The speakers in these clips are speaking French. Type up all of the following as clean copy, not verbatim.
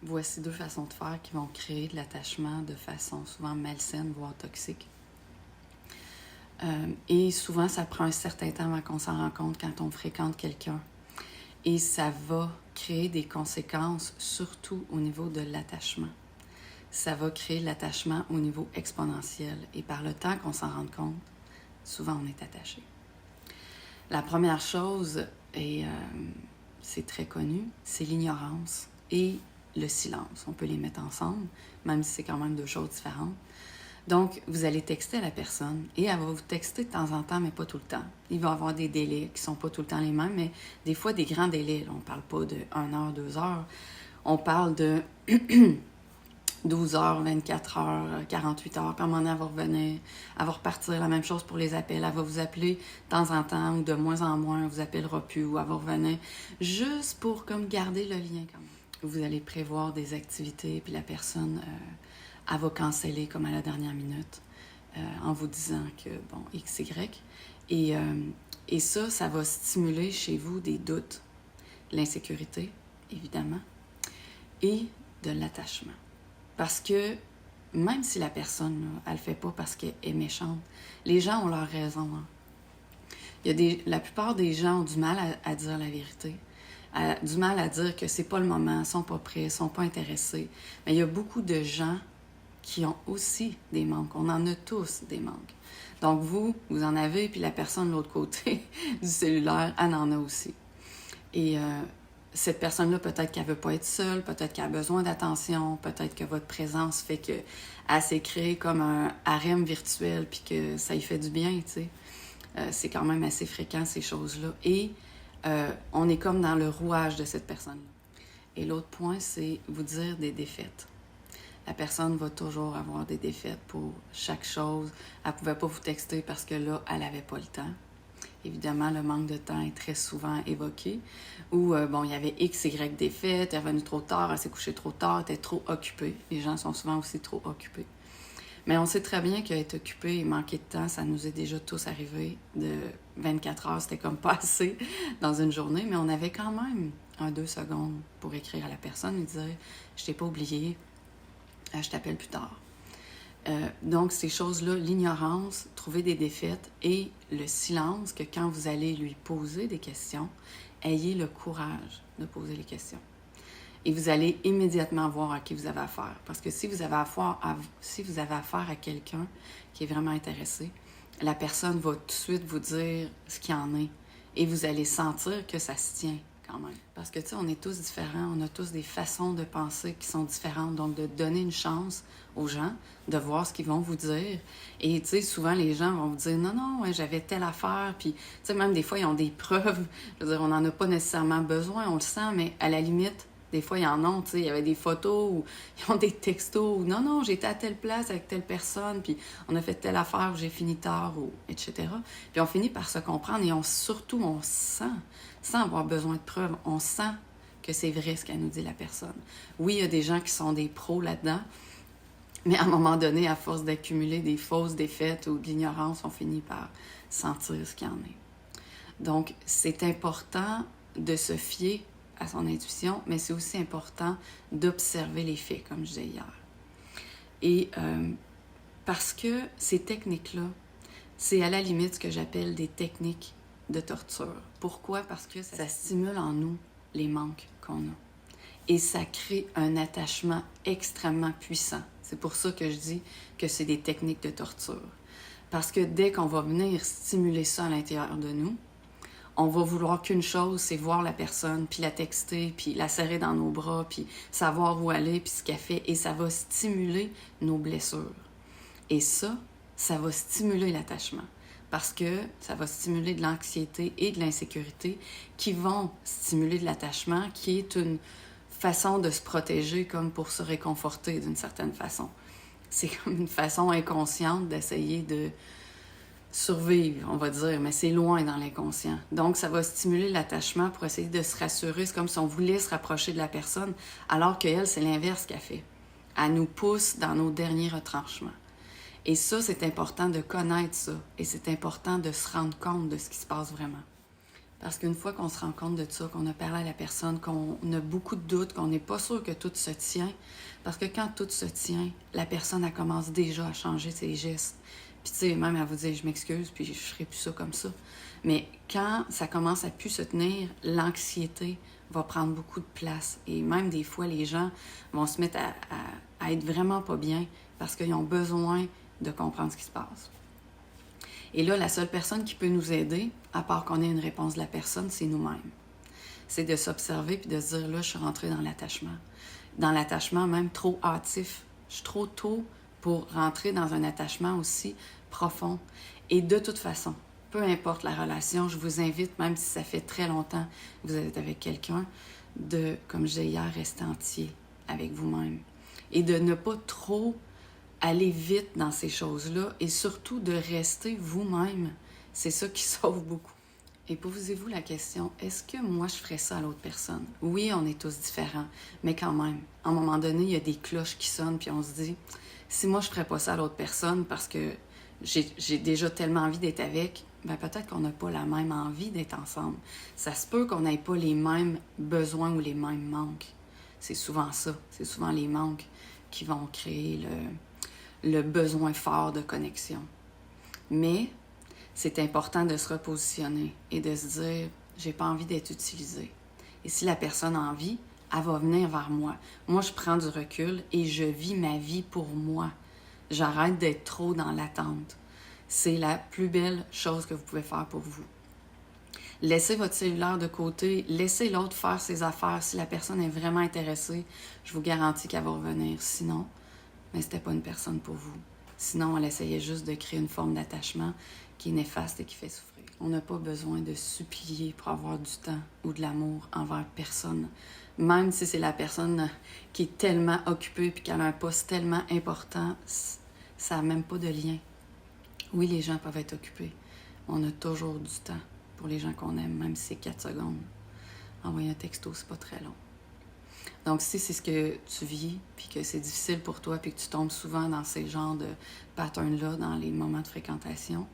voici deux façons de faire qui vont créer de l'attachement de façon souvent malsaine, voire toxique. Et souvent, ça prend un certain temps avant qu'on s'en rend compte quand on fréquente quelqu'un. Et ça va créer des conséquences, surtout au niveau de l'attachement. Ça va créer l'attachement au niveau exponentiel. Et par le temps qu'on s'en rende compte, souvent on est attaché. La première chose, et c'est très connu, c'est l'ignorance et le silence. On peut les mettre ensemble, même si c'est quand même deux choses différentes. Donc, vous allez texter à la personne et elle va vous texter de temps en temps, mais pas tout le temps. Il va y avoir des délais qui ne sont pas tout le temps les mêmes, mais des fois des grands délais. On ne parle pas de 1 heure, 2 heures. On parle de 12 heures, 24 heures, 48 heures. Puis à un moment donné, elle va revenir, elle va repartir. La même chose pour les appels. Elle va vous appeler de temps en temps ou de moins en moins. Elle ne vous appellera plus ou elle va revenir juste pour comme garder le lien quand même. Vous allez prévoir des activités, puis la personne... elle va canceller comme à la dernière minute en vous disant que, bon, X, Y. Et ça va stimuler chez vous des doutes, l'insécurité, évidemment, et de l'attachement. Parce que même si la personne, là, elle le fait pas parce qu'elle est méchante, les gens ont leur raison. Hein. La plupart des gens ont du mal à dire la vérité. Du mal à dire que c'est pas le moment, ils sont pas prêts, ils sont pas intéressés. Mais il y a beaucoup de gens qui ont aussi des manques. On en a tous des manques. Donc vous en avez, puis la personne de l'autre côté du cellulaire, elle en a aussi. Et cette personne-là, peut-être qu'elle ne veut pas être seule, peut-être qu'elle a besoin d'attention, peut-être que votre présence fait qu'elle s'est créée comme un harem virtuel, puis que ça y fait du bien, tu sais. C'est quand même assez fréquent, ces choses-là. Et on est comme dans le rouage de cette personne-là. Et l'autre point, c'est vous dire des défaites. La personne va toujours avoir des défaites pour chaque chose. Elle ne pouvait pas vous texter parce que là, elle n'avait pas le temps. Évidemment, le manque de temps est très souvent évoqué. Ou, bon, il y avait X, Y défaites, elle est revenue trop tard, elle s'est couchée trop tard, elle était trop occupée. Les gens sont souvent aussi trop occupés. Mais on sait très bien qu'être occupé et manquer de temps, ça nous est déjà tous arrivé. De 24 heures, c'était comme pas assez dans une journée, mais on avait quand même 2 secondes pour écrire à la personne et dire « Je t'ai pas oublié, je t'appelle plus tard. » Donc, ces choses-là, l'ignorance, trouver des défaites et le silence, que quand vous allez lui poser des questions, ayez le courage de poser les questions. Et vous allez immédiatement voir à qui vous avez affaire. Parce que si vous avez affaire à quelqu'un qui est vraiment intéressé, la personne va tout de suite vous dire ce qu'il en est. Et vous allez sentir que ça se tient. Quand même. Parce que, tu sais, on est tous différents, on a tous des façons de penser qui sont différentes. Donc, de donner une chance aux gens, de voir ce qu'ils vont vous dire. Et, tu sais, souvent, les gens vont vous dire « Non, non, ouais, j'avais telle affaire. » Puis, tu sais, même des fois, ils ont des preuves. Je veux dire, on n'en a pas nécessairement besoin, on le sent, mais à la limite, des fois, ils en ont, tu sais, il y avait des photos ou ils ont des textos ou « Non, non, j'étais à telle place avec telle personne, puis on a fait telle affaire où j'ai fini tard, ou etc. » Puis on finit par se comprendre et on sent, sans avoir besoin de preuves, on sent que c'est vrai ce qu'elle nous dit la personne. Oui, il y a des gens qui sont des pros là-dedans, mais à un moment donné, à force d'accumuler des fausses défaites ou de l'ignorance, on finit par sentir ce qu'il y en est. Donc, c'est important de se fier à son intuition, mais c'est aussi important d'observer les faits, comme je disais hier. Et parce que ces techniques-là, c'est à la limite ce que j'appelle des techniques de torture. Pourquoi? Parce que ça stimule en nous les manques qu'on a. Et ça crée un attachement extrêmement puissant. C'est pour ça que je dis que c'est des techniques de torture. Parce que dès qu'on va venir stimuler ça à l'intérieur de nous, on va vouloir qu'une chose, c'est voir la personne, puis la texter, puis la serrer dans nos bras, puis savoir où aller, puis ce qu'elle fait. Et ça va stimuler nos blessures. Et ça va stimuler l'attachement. Parce que ça va stimuler de l'anxiété et de l'insécurité qui vont stimuler de l'attachement, qui est une façon de se protéger comme pour se réconforter d'une certaine façon. C'est comme une façon inconsciente d'essayer de survivre, on va dire, mais c'est loin dans l'inconscient. Donc, ça va stimuler l'attachement pour essayer de se rassurer. C'est comme si on voulait se rapprocher de la personne, alors qu'elle, c'est l'inverse qu'elle fait. Elle nous pousse dans nos derniers retranchements. Et ça, c'est important de connaître ça. Et c'est important de se rendre compte de ce qui se passe vraiment. Parce qu'une fois qu'on se rend compte de ça, qu'on a parlé à la personne, qu'on a beaucoup de doutes, qu'on n'est pas sûr que tout se tient, parce que quand tout se tient, la personne, elle commence déjà à changer ses gestes. Puis tu sais, même à vous dire, je m'excuse, puis je ferai plus ça comme ça. Mais quand ça commence à plus se tenir, l'anxiété va prendre beaucoup de place. Et même des fois, les gens vont se mettre à être vraiment pas bien parce qu'ils ont besoin de comprendre ce qui se passe. Et là, la seule personne qui peut nous aider, à part qu'on ait une réponse de la personne, c'est nous-mêmes. C'est de s'observer puis de se dire, là, je suis rentrée dans l'attachement. Dans l'attachement même trop hâtif. Je suis trop tôt pour rentrer dans un attachement aussi profond. Et de toute façon, peu importe la relation, je vous invite, même si ça fait très longtemps que vous êtes avec quelqu'un, de, comme je disais hier, rester entier avec vous-même. Et de ne pas trop aller vite dans ces choses-là et surtout de rester vous-même. C'est ça qui sauve beaucoup. Et posez-vous la question, est-ce que moi je ferais ça à l'autre personne? Oui, on est tous différents, mais quand même, à un moment donné, il y a des cloches qui sonnent puis on se dit, si moi je ferais pas ça à l'autre personne parce que j'ai déjà tellement envie d'être avec, ben peut-être qu'on n'a pas la même envie d'être ensemble. Ça se peut qu'on n'ait pas les mêmes besoins ou les mêmes manques. C'est souvent ça, c'est souvent les manques qui vont créer le besoin fort de connexion. Mais c'est important de se repositionner et de se dire, j'ai pas envie d'être utilisée. Et si la personne a envie, elle va venir vers moi. Moi, je prends du recul et je vis ma vie pour moi. J'arrête d'être trop dans l'attente. C'est la plus belle chose que vous pouvez faire pour vous. Laissez votre cellulaire de côté, laissez l'autre faire ses affaires. Si la personne est vraiment intéressée, je vous garantis qu'elle va revenir. Sinon, mais c'était pas une personne pour vous. Sinon, elle essayait juste de créer une forme d'attachement qui est néfaste et qui fait souffrir. On n'a pas besoin de supplier pour avoir du temps ou de l'amour envers personne. Même si c'est la personne qui est tellement occupée et qui a un poste tellement important, ça n'a même pas de lien. Oui, les gens peuvent être occupés. On a toujours du temps pour les gens qu'on aime, même si c'est 4 secondes. Envoyer un texto, c'est pas très long. Donc, si c'est ce que tu vis, puis que c'est difficile pour toi, puis que tu tombes souvent dans ces genres de patterns-là, dans les moments de fréquentation,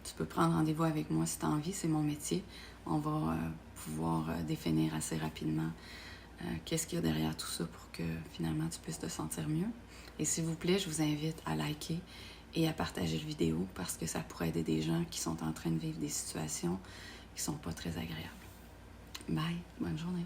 tu peux prendre rendez-vous avec moi si tu as envie, c'est mon métier. On va pouvoir définir assez rapidement qu'est-ce qu'il y a derrière tout ça pour que finalement tu puisses te sentir mieux. Et s'il vous plaît, je vous invite à liker et à partager la vidéo parce que ça pourrait aider des gens qui sont en train de vivre des situations qui ne sont pas très agréables. Bye, bonne journée.